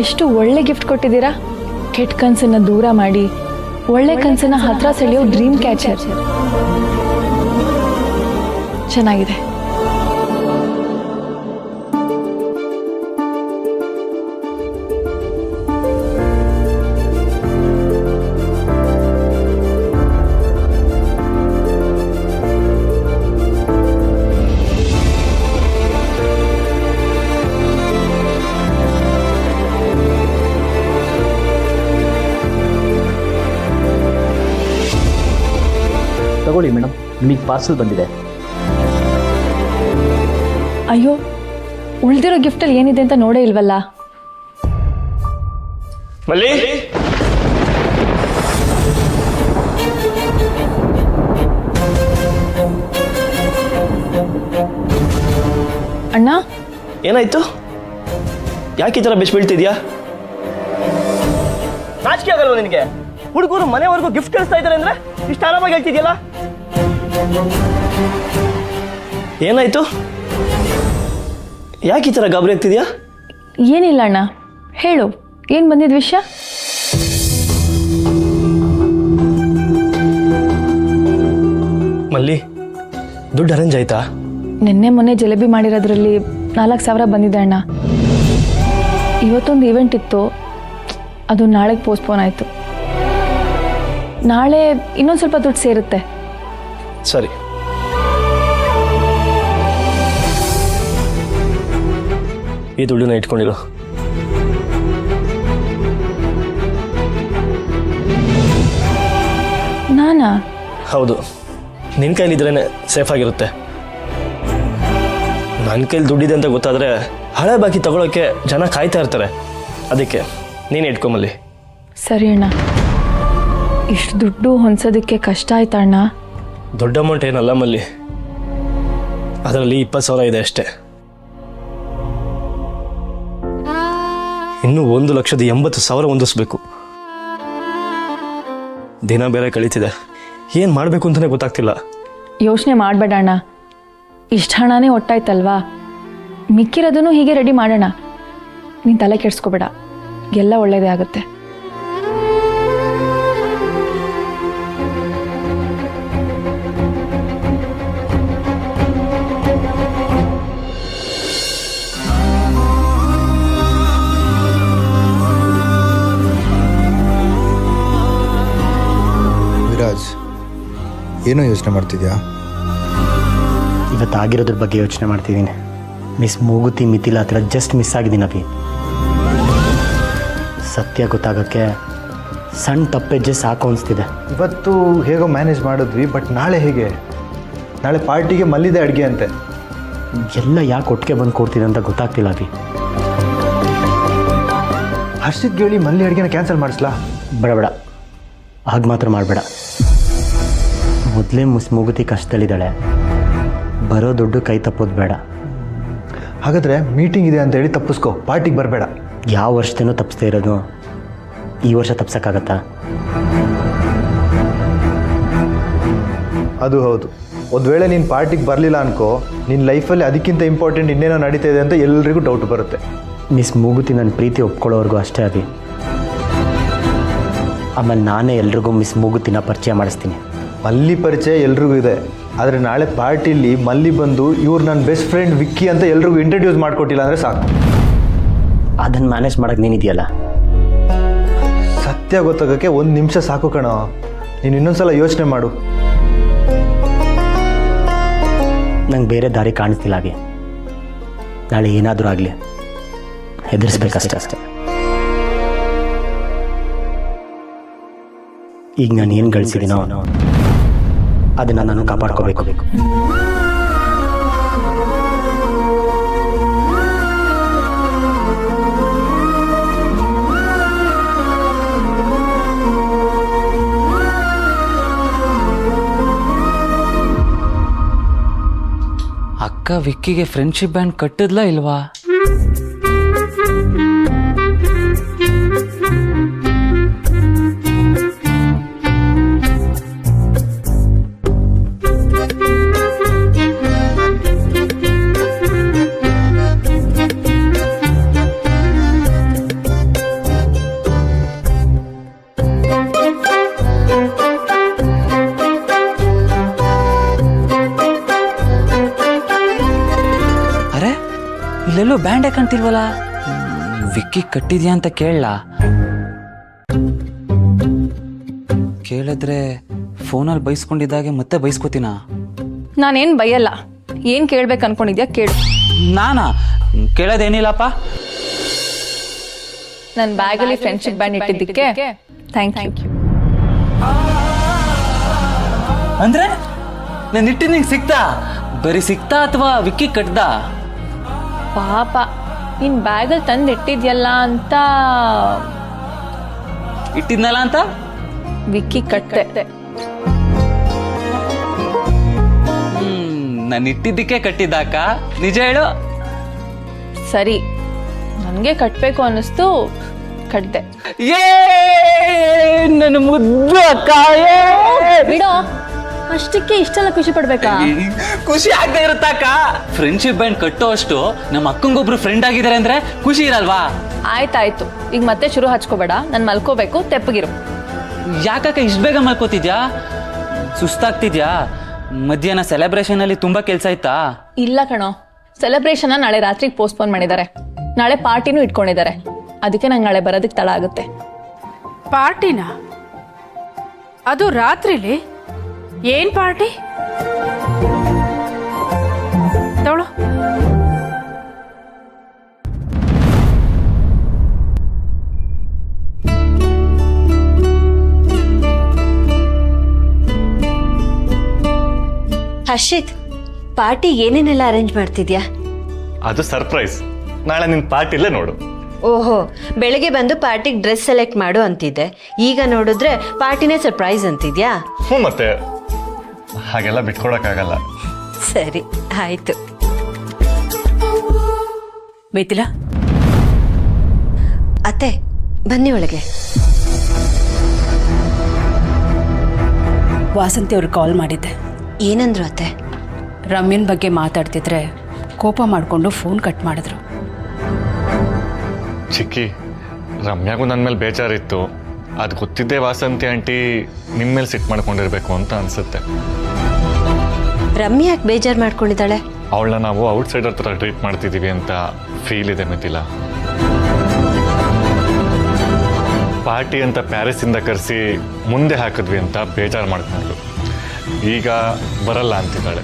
ಎಷ್ಟು ಒಳ್ಳೆ ಗಿಫ್ಟ್ ಕೊಟ್ಟಿದ್ದೀರಾ. ಕೆಟ್ಟ ಕನಸನ್ನ ದೂರ ಮಾಡಿ ಒಳ್ಳೆ ಕನಸನ್ನ ಹತ್ರ ಸೆಳೆಯೋ ಡ್ರೀಮ್ ಕ್ಯಾಚರ್. ಚೆನ್ನಾಗಿದೆ. ತಗೊಳ್ಳಿ ಮೇಡಮ್, ನಿಮಗೆ ಪಾರ್ಸಲ್ ಬಂದಿದೆ. ಅಯ್ಯೋ, ಉಳಿದಿರೋ ಗಿಫ್ಟಲ್ಲಿ ಏನಿದೆ ಅಂತ ನೋಡೇ ಇಲ್ವಲ್ಲ. ಮಲ್ಲಿ, ಅಣ್ಣ, ಏನಾಯ್ತು? ಯಾಕೆ ಈ ಥರ ಬೆಚ್ಚ ಬೀಳ್ತಿದ್ಯಾ? ನಾಚಿಕೆ ಆಗಲ್ವ ನಿನಗೆ? ಹುಡುಗರು ಮನೆವರೆಗೂ ಗಿಫ್ಟ್ ಕಳಿಸ್ತಾ ಇದ್ದಾರೆ ಅಂದ್ರೆ ಇಷ್ಟು ಆರಾಮಾಗಿ ಹೇಳ್ತಿದ್ಯಲ್ಲ? ಏನಾಯ್ತು? ಯಾಕೆ ಈ ಥರ ಗಾಬರಿ ಆಗ್ತಿದ್ಯಾ? ಏನಿಲ್ಲ ಅಣ್ಣ, ಹೇಳು, ಏನು ಬಂದಿದ್ದ ವಿಷಯ? ಮಲ್ಲಿ, ದುಡ್ಡು ಅರೇಂಜ್ ಆಯ್ತಾ? ನಿನ್ನೆ ಮೊನ್ನೆ ಜಲೇಬಿ ಮಾಡಿರೋದ್ರಲ್ಲಿ 4,000 ಬಂದಿದೆ ಅಣ್ಣ. ಇವತ್ತೊಂದು ಈವೆಂಟ್ ಇತ್ತು, ಅದು ನಾಳೆಗೆ ಪೋಸ್ಟ್ಪೋನ್ ಆಯಿತು. ನಾಳೆ ಇನ್ನೊಂದು ಸ್ವಲ್ಪ ದುಡ್ಡು ಸೇರುತ್ತೆ. ಸರಿ. ಈ ದುಡ್ಡನ್ನ ಇಟ್ಕೊಂಡಿರು. ನಾನಾ? ಹೌದು, ನಿನ್ನ ಕೈಲಿದ್ರೇ ಸೇಫ್ ಆಗಿರುತ್ತೆ. ನನ್ನ ಕೈಲಿ ದುಡ್ಡಿದೆ ಅಂತ ಗೊತ್ತಾದರೆ ಹಳೆ ಬಾಕಿ ತಗೊಳ್ಳೋಕ್ಕೆ ಜನ ಕಾಯ್ತಾ ಇರ್ತಾರೆ. ಅದಕ್ಕೆ ನೀನು ಇಟ್ಕೊಂಬಲ್ಲಿ. ಸರಿ ಅಣ್ಣ. ಇಷ್ಟು ದುಡ್ಡು ಹೊಂದೋದಕ್ಕೆ ಕಷ್ಟ ಆಯ್ತಾ ಅಣ್ಣ? ದೊಡ್ಡ ಅಮೌಂಟ್ ಏನಲ್ಲ ಮಲ್ಲಿ, ಅದರಲ್ಲಿ 20,000 ಇದೆ ಅಷ್ಟೇ. ಇನ್ನೂ 1,80,000 ಹೊಂದಿಸ್ಬೇಕು. ದಿನ ಬೇರೆ ಕಳೀತಿದೆ, ಏನು ಮಾಡಬೇಕು ಅಂತಲೇ ಗೊತ್ತಾಗ್ತಿಲ್ಲ. ಯೋಚನೆ ಮಾಡಬೇಡ ಅಣ್ಣ, ಇಷ್ಟು ಹಣನೇ ಒಟ್ಟಾಯ್ತಲ್ವಾ, ಮಿಕ್ಕಿರೋದನ್ನು ಹೀಗೆ ರೆಡಿ ಮಾಡೋಣ. ನೀನು ತಲೆ ಕೆಡಿಸ್ಕೋಬೇಡ, ಎಲ್ಲ ಒಳ್ಳೆಯದೇ ಆಗುತ್ತೆ. ವಿರಾಜ್, ಏನೋ ಯೋಚನೆ ಮಾಡ್ತಿದ್ಯಾ? ಇವತ್ತಾಗಿರೋದ್ರ ಬಗ್ಗೆ ಯೋಚನೆ ಮಾಡ್ತಿದ್ದೀನಿ. ಮಿಸ್ ಮೂಗುತಿ ಮಿಥಿಲ ಹತ್ರ ಜಸ್ಟ್ ಮಿಸ್ ಆಗಿದ್ದೀನಿ ಅಭಿ. ಸತ್ಯ ಗೊತ್ತಾಗೋಕ್ಕೆ ಸಣ್ಣ ತಪ್ಪೆಜ್ಜೆ ಸಾಕು ಅನಿಸ್ತಿದೆ. ಇವತ್ತು ಹೇಗೋ ಮ್ಯಾನೇಜ್ ಮಾಡಿದ್ವಿ, ಬಟ್ ನಾಳೆ ಹೇಗೆ? ನಾಳೆ ಪಾರ್ಟಿಗೆ ಮಲ್ಲಿದೆ ಅಡುಗೆ ಅಂತೆ. ಎಲ್ಲ ಯಾಕೆ ಒಟ್ಟಿಗೆ ಬಂದು ಕೊಡ್ತಿದೆ ಅಂತ ಗೊತ್ತಾಗ್ತಿಲ್ಲ ಅಭಿ. ಹರ್ಷಿತ್ಗೆ ಹೇಳಿ ಮಲ್ಲಿ ಅಡುಗೆನ ಕ್ಯಾನ್ಸಲ್ ಮಾಡಿಸ್ಲಾ? ಬೇಡ, ಹಾಗೆ ಮಾತ್ರ ಮಾಡಬೇಡ. ಮೊದಲೇ ಮೂಗುತಿ ಕಷ್ಟದಲ್ಲಿದ್ದಾಳೆ, ಬರೋ ದುಡ್ಡು ಕೈ ತಪ್ಪೋದು ಬೇಡ. ಹಾಗಾದರೆ ಮೀಟಿಂಗ್ ಇದೆ ಅಂತ ಹೇಳಿ ತಪ್ಪಿಸ್ಕೊ, ಪಾರ್ಟಿಗೆ ಬರಬೇಡ. ಯಾವ ವರ್ಷದೂ ತಪ್ಪಿಸ್ದೇ ಇರೋದು ಈ ವರ್ಷ ತಪ್ಸೋಕ್ಕಾಗತ್ತಾ? ಅದು ಹೌದು. ಒಂದು ವೇಳೆ ನೀನು ಪಾರ್ಟಿಗೆ ಬರಲಿಲ್ಲ ಅನ್ಕೋ, ನಿನ್ನ ಲೈಫಲ್ಲಿ ಅದಕ್ಕಿಂತ ಇಂಪಾರ್ಟೆಂಟ್ ಇನ್ನೇನೋ ನಡೀತಾ ಇದೆ ಅಂತ ಎಲ್ರಿಗೂ ಡೌಟ್ ಬರುತ್ತೆ. ಮಿಸ್ ಮೂಗುತಿ ನನ್ನ ಪ್ರೀತಿ ಒಪ್ಕೊಳ್ಳೋವರೆಗೂ ಅಷ್ಟೇ ಅಭಿ. ಆಮೇಲೆ ನಾನೇ ಎಲ್ರಿಗೂ ಮಿಸ್ ಮೂಗುತಿನ ಪರಿಚಯ ಮಾಡಿಸ್ತೀನಿ. ಮಲ್ಲಿ ಪರಿಚಯ ಎಲ್ರಿಗೂ ಇದೆ, ಆದರೆ ನಾಳೆ ಪಾರ್ಟಿಲಿ ಮಲ್ಲಿ ಬಂದು ಇವ್ರು ನನ್ನ ಬೆಸ್ಟ್ ಫ್ರೆಂಡ್ ವಿಕ್ಕಿ ಅಂತ ಎಲ್ರಿಗೂ ಇಂಟ್ರಡ್ಯೂಸ್ ಮಾಡಿಕೊಟ್ಟಿಲ್ಲ ಅಂದರೆ ಸಾಕು. ಅದನ್ನು ಮ್ಯಾನೇಜ್ ಮಾಡೋಕ್ಕೆ ನೀನಿದೆಯಲ್ಲ. ಸತ್ಯ ಗೊತ್ತಾಗೋಕ್ಕೆ 1 ನಿಮಿಷ ಸಾಕು ಕಣೋ. ನೀನು ಇನ್ನೊಂದ್ಸಲ ಯೋಚನೆ ಮಾಡು. ನಂಗೆ ಬೇರೆ ದಾರಿ ಕಾಣಿಸ್ತಿಲ್ಲ ಹಾಗೆ. ನಾಳೆ ಏನಾದರೂ ಆಗಲಿ ಹೆದರ್ಸ್ಬೇಕಷ್ಟೇ. ಈಗ ನಾನು ಏನು ಗಳಿಸಿದ್ದೀನೋ ಅದನ್ನು ನಾನು ಕಾಪಾಡ್ಕೋಬೇಕು. ಅಕ್ಕ ವಿಕ್ಕಿಗೆ ಫ್ರೆಂಡ್ಶಿಪ್ ಬ್ಯಾಂಡ್ ಕಟ್ಟಿದ್ಲಾ ಇಲ್ವಾ? ಸೀರಿಯಸ್ಸೇ ಕಾಣ್ತಿಲ್ವಲ್ಲ. ವಿಕ್ಕಿ ಕಟ್ಟಿದ್ಯಾ ಅಂತ ಕೇಳಲಾ? ಕೇಳಿದ್ರೆ ಫೋನಲ್ಲಿ ಬೈಸ್ಕೊಂಡಿದ್ದಾಗೆ ಮತ್ತೆ ಬೈಸ್ಕೋತೀನ? ನಾನೇನು ಬೈಯಲ್ಲ. ಏನು ಕೇಳ್ಬೇಕು ಅನ್ಕೊಂಡಿದ್ಯಾ ಕೇಳು. ನಾನಾ? ಕೇಳೋದೇನಿಲ್ಲಪ್ಪ. ನನ್ನ ಬ್ಯಾಗಲ್ಲಿ ಫ್ರೆಂಡ್ಶಿಪ್ ಬ್ಯಾಂಡ್ ಇಟ್ಟಿದ್ದಕ್ಕೆ ಥ್ಯಾಂಕ್ ಯು. ಅಂದ್ರೆ ನಾನು ಇಟ್ಟಿದ್ದು ನಿಂಗೆ ಸಿಕ್ತಾ? ಬರೀ ಸಿಕ್ತಾ ಅಥವಾ ವಿಕ್ಕಿ ಕಟ್ದ? ಪಾಪ ನಿನ್ನ ಬ್ಯಾಗಲ್ಲಿ ತಂದು ಇಟ್ಟಿದ್ಯಲ್ಲ ಅಂತ ಇಟ್ಟಿದ್ನಲ್ಲ ಅಂತ ವಿಕ್ಕಿ ಕಟ್ಟೆ. ನಾನು ಇಟ್ಟಿದ್ದಕ್ಕೆ ಕಟ್ಟಿದ್ದಾಕ? ನಿಜ ಹೇಳು. ಸರಿ, ನನಗೆ ಕಟ್ಟಬೇಕು ಅನ್ನಿಸ್ತು, ಕಟ್ಟಿದೆ. ಏ ನನ್ನ ಮುದ್ದು ಅಕ್ಕ, ಬಿಡೋ, ಅಷ್ಟಕ್ಕೆ ಇಷ್ಟೆಲ್ಲ ಖುಷಿ ಪಡ್ಬೇಕಾ? ಖುಷಿ ಆಗದೆ ಇರುತ್ತಾಕ. ಫ್ರೆಂಡ್ಶಿಪ್ ಬ್ಯಾಂಡ್ ಕಟ್ಟೋ ಅಷ್ಟು ನಮ್ಮ ಅಕ್ಕಂಗೊಬ್ರು ಫ್ರೆಂಡ್ ಆಗಿದ್ದಾರೆ ಅಂದ್ರೆ ಖುಷಿ ಇರಲ್ವಾ? ಆಯ್ತಾಯ್ತು, ಈಗ ಮತ್ತೆ ಶುರು ಹಚ್ಕೋಬೇಡ. ನಾನು ಮಲ್ಕೋಬೇಕು, ತೆಪ್ಪಗಿರು. ಯಾಕಕ್ಕ ಇಷ್ಟು ಬೇಗ ಮಲ್ಕೋತಿದ್ಯಾ? ಸುಸ್ತಾಗ್ತಿದ್ಯಾ? ಮಧ್ಯಾಹ್ನ ಸೆಲೆಬ್ರೇಷನ್ ಅಲ್ಲಿ ತುಂಬಾ ಕೆಲಸ ಆಯ್ತಾ? ಇಲ್ಲ ಕಣೋ, ಸೆಲೆಬ್ರೇಷನ್ನ ನಾಳೆ ರಾತ್ರಿಗೆ ಪೋಸ್ಟ್ಪೋನ್ ಮಾಡಿದ್ದಾರೆ. ನಾಳೆ ಪಾರ್ಟಿನೂ ಇಟ್ಕೊಂಡಿದ್ದಾರೆ. ಅದಕ್ಕೆ ನಂಗೆ ನಾಳೆ ಬರೋದಕ್ಕೆ ತಡ ಆಗುತ್ತೆ. ಪಾರ್ಟಿನಾ? ಅದು ರಾತ್ರಿಲಿ? ಏನ್ ಪಾರ್ಟಿ? ತಗೊಳ್ಳೋ. ಹರ್ಷಿತ್, ಪಾರ್ಟಿ ಏನೇನೆಲ್ಲ ಅರೇಂಜ್ ಮಾಡ್ತಿದ್ಯಾ? ಅದು ಸರ್ಪ್ರೈಸ್. ನಾಳೆ ನಿನ್ನ ಪಾರ್ಟಿಲೇ ನೋಡು. ಓಹೋ, ಬೆಳಗ್ಗೆ ಬಂದು ಪಾರ್ಟಿಗೆ ಡ್ರೆಸ್ ಸೆಲೆಕ್ಟ್ ಮಾಡು ಅಂತಿದ್ದೆ, ಈಗ ನೋಡಿದ್ರೆ ಪಾರ್ಟಿನೇ ಸರ್ಪ್ರೈಸ್ ಅಂತಿದ್ಯಾ? ಹ್ಞೂ, ಮತ್ತೆ ಹಾಗೆಲ್ಲ ಬಿಟ್ಕೊಡಕ್ಕಾಗಲ್ಲ. ಸರಿ ಆಯ್ತು. ಮಿಥಿಲಾ, ಅತ್ತೆ ಬನ್ನಿ ಒಳಗೆ. ವಾಸಂತಿ ಅವ್ರು ಕಾಲ್ ಮಾಡಿದ್ದೆ. ಏನಂದ್ರು ಅತ್ತೆ? ರಮ್ಯನ್ ಬಗ್ಗೆ ಮಾತಾಡ್ತಿದ್ರೆ ಕೋಪ ಮಾಡಿಕೊಂಡು ಫೋನ್ ಕಟ್ ಮಾಡಿದ್ರು. ಚಿಕ್ಕಿ, ರಮ್ಯಾಗೂ ನನ್ನ ಮೇಲೆ ಬೇಜಾರಿತ್ತು. ಅದು ಗೊತ್ತಿದ್ದೆ ವಾಸಂತಿ ಆಂಟಿ ನಿಮ್ಮ ಮೇಲೆ ಸಿಟ್ಟು ಮಾಡ್ಕೊಂಡಿರ್ಬೇಕು ಅಂತ ಅನ್ಸುತ್ತೆ. ರಮ್ಯಾ ಯಾಕೆ ಬೇಜಾರು ಮಾಡ್ಕೊಂಡಿದ್ದಾಳೆ? ಅವಳನ್ನ ನಾವು ಔಟ್ಸೈಡರ್ ಥರ ಟ್ರೀಟ್ ಮಾಡ್ತಿದ್ದೀವಿ ಅಂತ ಫೀಲ್ ಇದೆ ಮಿಥಿಲಾ. ಪಾರ್ಟಿ ಅಂತ ಪ್ಯಾರಿಸಿಂದ ಕರೆಸಿ ಮುಂದೆ ಹಾಕಿದ್ವಿ ಅಂತ ಬೇಜಾರು ಮಾಡ್ಕೊಂಡ್ರು. ಈಗ ಬರಲ್ಲ ಅಂತಿದ್ದಾಳೆ.